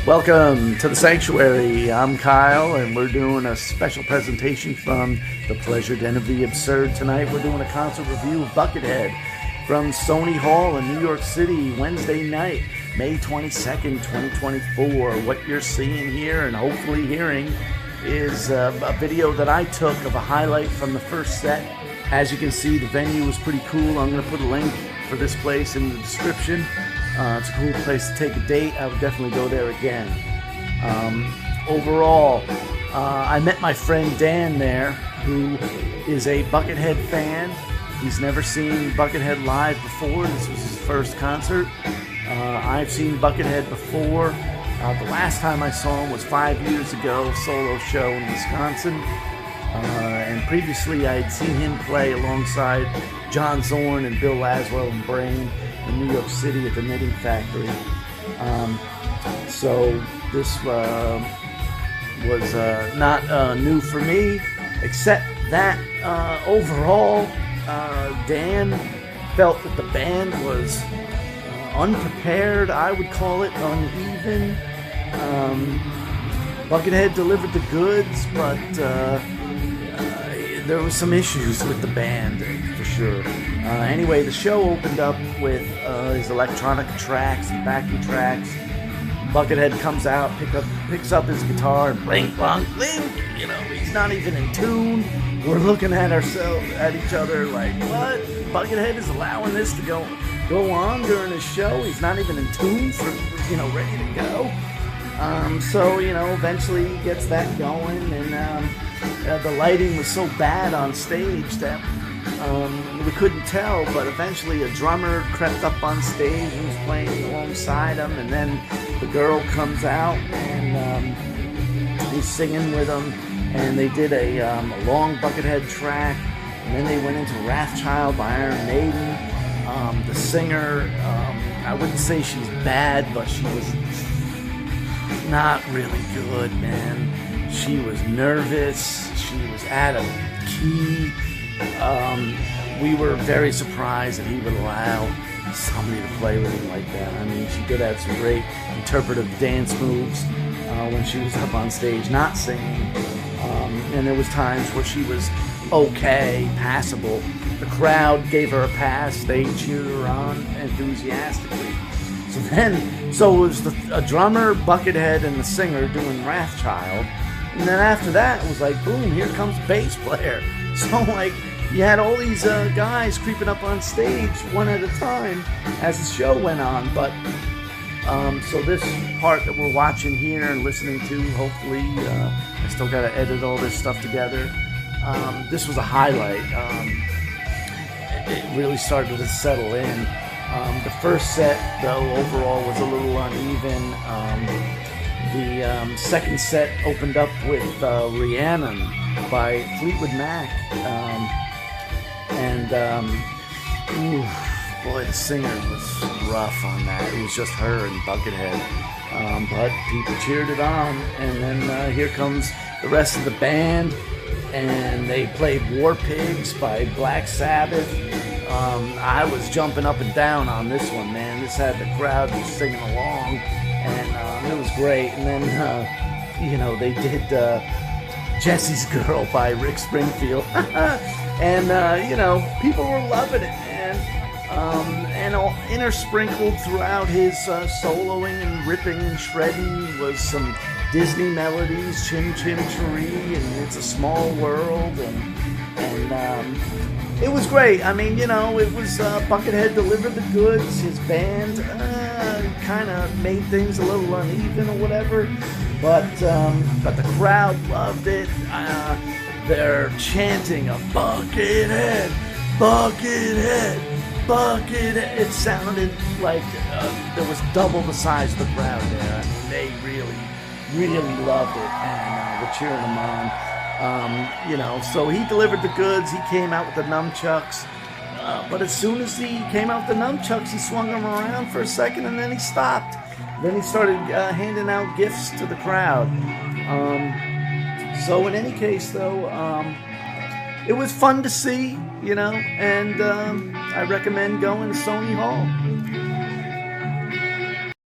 Welcome to the Sanctuary. I'm Kyle, and we're doing a special presentation from the Pleasure Den of the Absurd tonight. We're doing a concert review of Buckethead from Sony Hall in New York City, Wednesday night, May 22nd, 2024. What you're seeing here and hopefully hearing is a video that I took of a highlight from the first set. As you can see, the venue was pretty cool. I'm going to put a link for this place in the description. It's a cool place to take a date. I would definitely go there again. Overall, I met my friend Dan there, who is a Buckethead fan. He's never seen Buckethead live before. This was his first concert. I've seen Buckethead before. The last time I saw him was 5 years ago, solo show in Wisconsin. And previously I had seen him play alongside John Zorn and Bill Laswell and Brain in New York City at the Knitting Factory. So this was not new for me, except that overall Dan felt that the band was unprepared. I would call it uneven. Buckethead delivered the goods, but there was some issues with the band, for sure. Anyway, the show opened up with his electronic tracks and backing tracks. Buckethead comes out, picks up his guitar, and bling, blong, bling. You know, he's not even in tune. We're looking at each other like, what? Buckethead is allowing this to go on during his show? He's not even in tune for, ready to go. So, eventually he gets that going, and the lighting was so bad on stage that we couldn't tell, but eventually a drummer crept up on stage and was playing alongside him, and then the girl comes out and he's singing with him, and they did a long Buckethead track, and then they went into Wrathchild by Iron Maiden. The singer, I wouldn't say she's bad, but she was not really good, man. She was nervous. She was out of key. We were very surprised that he would allow somebody to play with him like that. I mean, she did have some great interpretive dance moves when she was up on stage, not singing. And there was times where she was okay, passable. The crowd gave her a pass. They cheered her on enthusiastically. So it was a drummer, Buckethead, and the singer doing Wrathchild. And then after that, it was like, boom, here comes the bass player. So, you had all these guys creeping up on stage one at a time as the show went on. But, so this part that we're watching here and listening to, hopefully, I still got to edit all this stuff together. This was a highlight. It really started to settle in. The first set, though, overall was a little uneven. The second set opened up with Rhiannon by Fleetwood Mac. Boy, the singer was rough on that. It was just her and Buckethead. But people cheered it on. And then here comes the rest of the band. And they played War Pigs by Black Sabbath. I was jumping up and down on this one, man. This had the crowd was singing along, and it was great. And then, they did Jesse's Girl by Rick Springfield. And, people were loving it, man. And intersprinkled throughout his soloing and ripping and shredding was some Disney melodies, Chim Chim Cheree, and It's a Small World, and it was great. I mean, it was Buckethead delivered the goods. His band kind of made things a little uneven or whatever, but the crowd loved it. They're chanting a Buckethead, Buckethead, Buckethead. It sounded like there was double the size of the crowd there. I mean, they really loved it, and we're cheering them on. So he delivered the goods. He came out with the nunchucks. But as soon as he came out with the nunchucks, he swung them around for a second, and then he stopped. Then he started handing out gifts to the crowd. So in any case, though, it was fun to see, and I recommend going to Sony Hall.